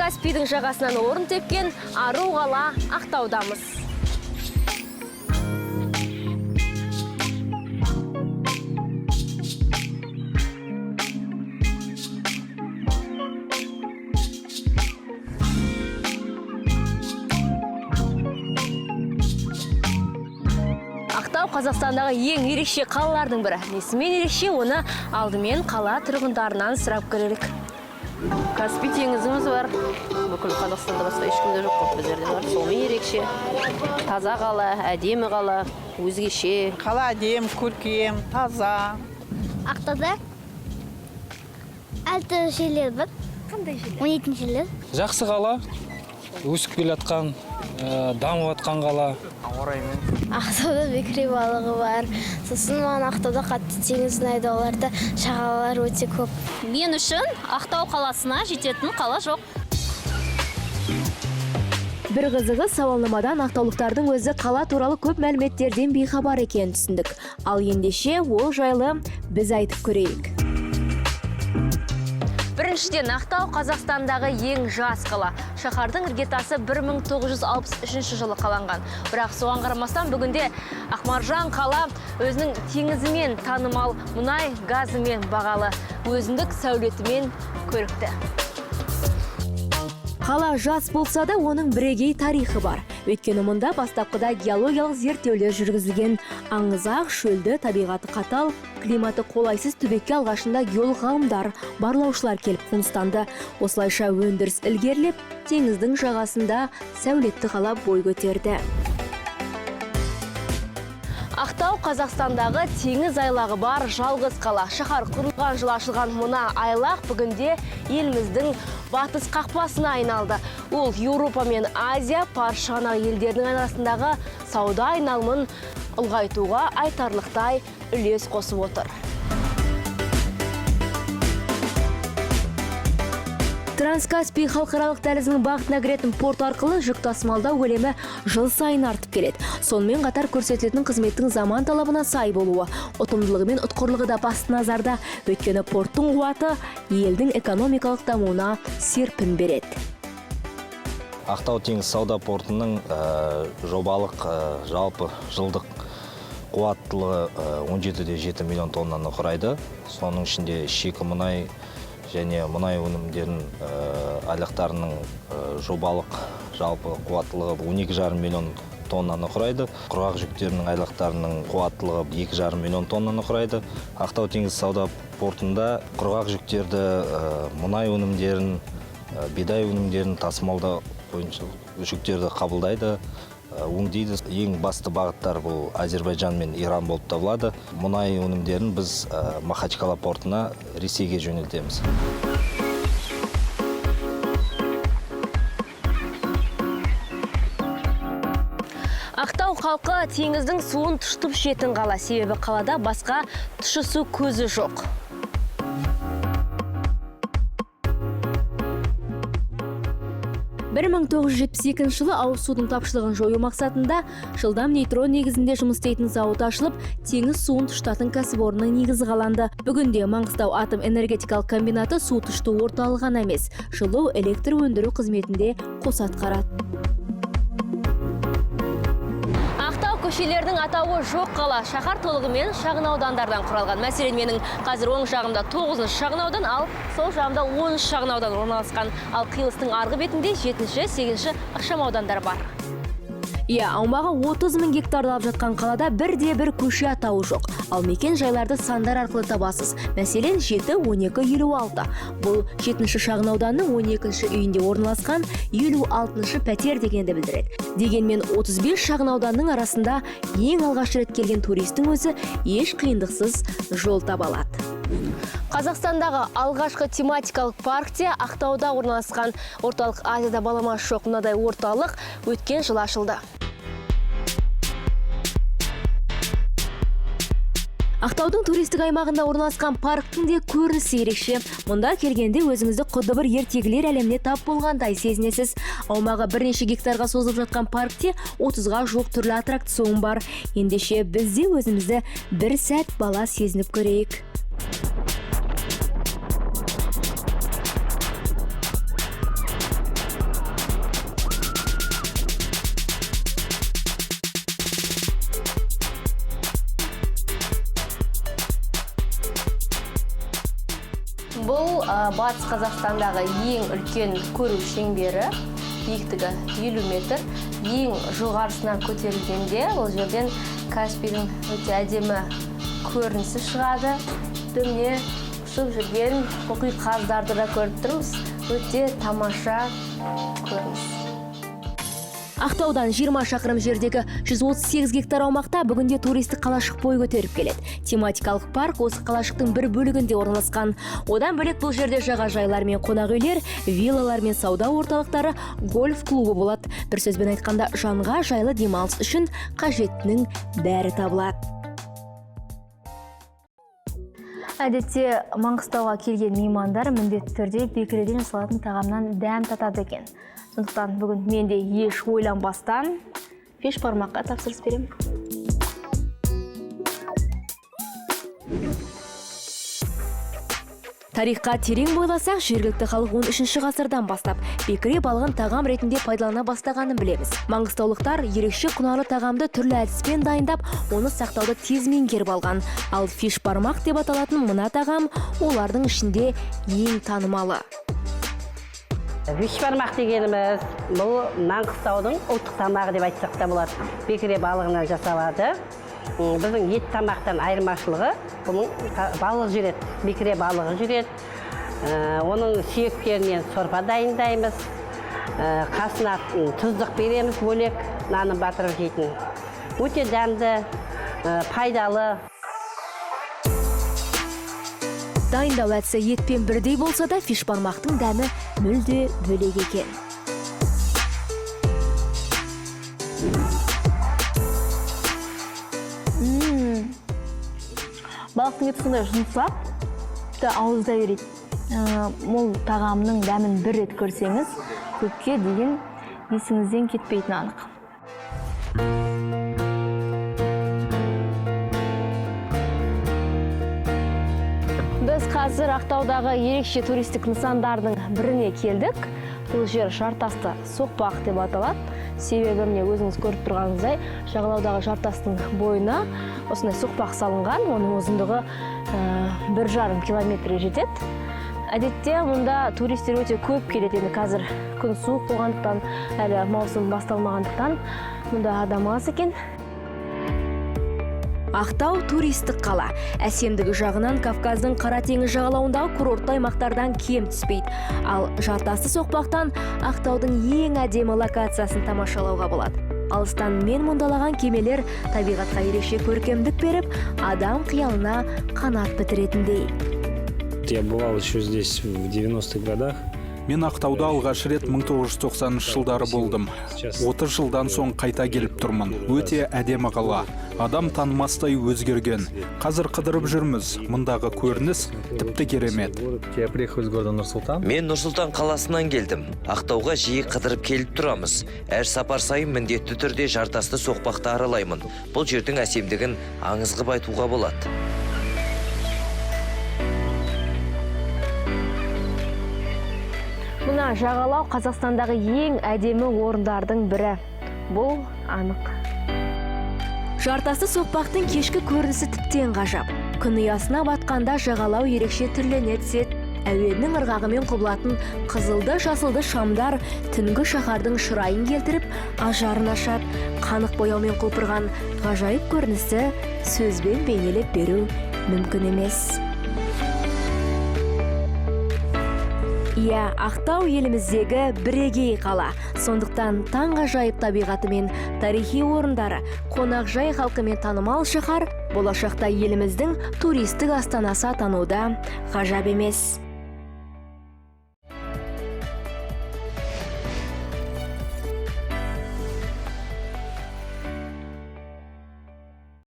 Транскаспийдің жағасынан орын тепкен ару қала Ақтаудамыз. Ақтау Қазақстандағы ең ерекше қалалардың бірі. Несімен ерекше, оны алдымен қала тұрғындарынан сұрап көрелік. Каспий теңізіміз бар. Бүкіл Қазақстанда басқа ешкімде жоқ, біздерде бар. Сонымен ерекше. Таза қала, әдемі қала, өзгеше. Қала әдем, көркем, таза. Ақтауда 6 жерлер бар. Қандай жерлер? 17 жерлер. Жақсы қала, өсіп келе жатқан, дамып жатқан қала. Ақтауда бекіре балығы бар. Сосын маған Ақтауда қатты теңіз ұнайды, оларда шағалалар өте көп. Мен үшін Ақтау қаласына жететін қала жоқ. Бір қызығы, сауалнамадан ақтаулықтардың өзі қала туралы көп мәліметтерден бейхабар екенін түсіндік. Ал ендеше ол жайлы біз айтып көрейік. Біріншіден, Ақтау Қазақстандағы ең жас қала. Шаһардың іргетасы 1963 жылы қаланған. Бірақ соған қарамастан бүгінде Ақмаржан қала өзінің теңізімен танымал, мұнай газымен бағалы, өзіндік сәулетімен көрікті. Қала жас болса да, оның бірегей тарихы бар. Өйткені мұнда бастапқыда геологиялық зерттеулер жүргізілген. Аңызақ, шөлді, табиғаты қатал, климаты қолайсыз түбекке алғашында геолог ғалымдар, барлаушылар келіп қоныстанды. Осылайша өндіріс ілгерілеп, теңіздің жағасында сәулетті қала бой көтерді. Ақтау Қазақстандағы теңіз айлағы бар жалғыз қала. Шаһар құрылған жылы ашылған мына айлақ бүгінде еліміздің батыс қақпасына айналды. Ол Еуропа мен Азия паршана елдерінің арасындағы сауда айналымын ұлғайтуға айтарлықтай үлес қосып отыр. Транскаспий халықаралық дәлізінің бағытына кіретін порт арқылы жүк тасымалдау көлемі жыл сайын артып келеді. Сонымен қатар көрсетілетін қызметтің заман талабына сай болуы, ұтымдылығы мен ұтқырлығы да басты назарда. Өйткені порттың қуаты елдің экономикалық дамуына серпін береді. Ақтау теңіз сауда портының жобалық жалпы жылдық қуаттылығы 17,7 миллион тоннаны құрайды. Соның ішінде шикі мұнай және мұнай өнімдерін айлақтарының жобалық жалпы қуаттылығы 12,5 миллион тоннаны құрайды. Құрғақ жүктерінің айлақтарының қуаттылығы 2,5 миллион тоннаны құрайды. Ақтау теңіз сауда портында құрғақ жүктерді, мұнай өнімдерін, бидай өнімдерін тасымалдау бойынша жүктерді қабылдайды, өңдейді. Ең басты бағыттар бұл Әзербайжан мен Иран болып табылады. Мұнай өнімдерін біз Махачкала портына Ресейге жөнелтеміз. Ақтау халқы теңіздің суын тұшытып ішетін қала, себебі қалада басқа тұщы су көзі жоқ. Бір 1972 жылы ауыз судың тапшылығын жою мақсатында жылдам нейтрон негізінде жұмыс істейтін зауыт ашылып, теңіз суын тұшытатын кәсіпорынның негізі қаланды. Бүгінде Маңғыстау атом энергетикалық комбинаты су тұшыту орталығы ғана емес, жылу электр өндіру қызметінде қоса атқарады. Көшелердің атауы жоқ қала. Шаһар толығымен шағын аудандардан құралған. Мәселен, менің қазір оң жағымда 9 шағын аудан, ал сол жағымда 10 шағын аудан орналасқан. Ал қиылыстың арғы бетінде 7-8 ықшам аудандар бар. Аумағы 30 000 гектарды алып жатқан қалада бірде-бір көше атауы жоқ. Ал мекен жайларды сандар арқылы табасыз. Мәселен, 7-12-56. Бұл 7-ші шағын ауданның 12-ші үйінде орналасқан 56-шы пәтер дегенді білдіреді. Дегенмен 35 шағын ауданның арасында ең алғаш рет келген туристің өзі еш қиындықсыз жол таба алады. Қазақстандағы алғашқы тематикалық паркте Ақтауда орналасқан орталық Азияда баламасы жоқ мынадай орталық өткен жылы ашылды. Ақтаудың туристік аймағында орналасқан парктың де көрінісі ерекше. Мұнда келгенде өзіңізді құдды бір ертегілер әлеміне тап болғандай сезінесіз. Аумағы бірнеше гектарға созылып жатқан паркте 30-ға жуық түрлі аттракцион бар. Ендеше біз де өзімізді бір сәт бала сезініп көрейік. Батыс Қазақстандағы ең үлкен көру шеңбері, биіктігі 50 метр. Ең жоғарысына көтерілгенде ол жерден Каспийдің өте әдемі көрінісі шығады. Төмне ұшып жүрген қоқи қаздарды да көріп тұрмыз. Өте тамаша көрініс. Ақтаудан 20 шақырым жердегі 138 гектар аумақта бүгінде туристік қалашық бой көтеріп келеді. Тематикалық парк осы қалашықтың бір бөлігінде орналасқан. Одан бөлек бұл жерде жағажайлар мен қонақ үйлер, виллалар мен сауда орталықтары, гольф клубы болады. Бір сөзбен айтқанда, жанға жайлы демалыс үшін қажеттінің бәрі табылады. Әдетте Маңғыстауға келген меймандар міндетті түрде бекіреден жасалатын тағамнан дәм татады екен. Сондықтан бүгін мен де еш ойланбастан фиш-бармаққа тапсырыс беремін. Тарихқа терең бойласақ, жергілікті халық 13 ғасырдан бастап бекіре балығын тағам ретінде пайдалана бастағанын білеміз. Маңғыстаулықтар ерекше құнарлы тағамды түрлі әдіспен дайындап, оны сақтауды тез меңгеріп алған. Ал фиш-бармақ деп аталатын мына тағам олардың ішінде ең танымалы. Фиш-бармақ дегеніміз бұл Маңғыстаудың ұлттық тамағы деп айтсақ та болады. Бекіре балығынан жасалады. Біздің ет тамақтан айырмашылығы бұның балық жүреді, бекіре балығы жүреді. Оның сүйектерінен сорпа дайындаймыз. Қасына тұздық береміз бөлек, нанын батырып жейтін. Өте дәмді, пайдалы. Дайындау әдісі етпен бірдей болса да, фиш-бармақтың дәмі мүлде бөлек екен. Балықтың еті сондай жұмсақ, ауызда ерейді. Мол тағамның дәмін бір рет көрсеңіз, көпке дейін есіңізден кетпейтін анық. Біз қазір Ақтаудағы ерекше туристік нысандардың біріне келдік. Бұл жер жартасты соқпақ деп аталады. Себебі міне өзіңіз көріп тұрғаныңыздай, жағалаудағы жартастың бойына осындай соқпақ салынған. Оның ұзындығы 1,5 километрге жетеді. Әдетте мұнда туристер өте көп келеді. Енді қазір күн суық болғандықтан, әлі маусым басталмағандықтан мұнда адам аз екен. Ақтау туристік қала. Әсемдігі жағынан Кавказдың Қара теңіз жағалауындағы курортты аймақтардан кем түспейді. Ал жартасты соқпақтан Ақтаудың ең әдемі локациясын тамашалауға болады. Алыстан мен мұндалаған кемелер табиғатқа ерекше көркемдік беріп, адам қиялына қанат бітіретіндей. Я бывал еще здесь в 90-х годах. Мен Ақтауда алғаш рет 1990 жылдары болдым. 30 жылдан соң қайта келіп тұрмын. Өте әдемі қала. Адам танымастай өзгерген. Қазір қыдырып жүрміз. Мұндағы көрініс тіпті керемет. Я приехал из города Нұр-Сұлтан. Мен Нұр-Сұлтан қаласынан келдім. Ақтауға жиі қыдырып келіп тұрамыз. Әр сапар сайын міндетті түрде жартасты соқпақты аралаймын. Бұл жердің әсемдігін аңыз қылып айтуға болады. Мына жағалау Қазақстандағы ең әдемі орындардың бірі. Бұл анық. Жартасты соқпақтың кешкі көрінісі тіптен ғажап. Күн ұясына батқанда жағалау ерекше түрлене түседі. Әуеннің ырғағымен құбылатын қызылды жасылды шамдар түнгі шаһардың шырайын келтіріп, ажарын ашады. Қанық бояумен құлпырған ғажайып көрінісі сөзбен бейнелеп беру мүмкін емес. Иә, Ақтау еліміздегі бірегей қала. Сондықтан таңғажайып табиғаты мен тарихи орындары, қонақжай халқымен танымал шаһар болашақта еліміздің туристік астанасы атануда ғажап емес.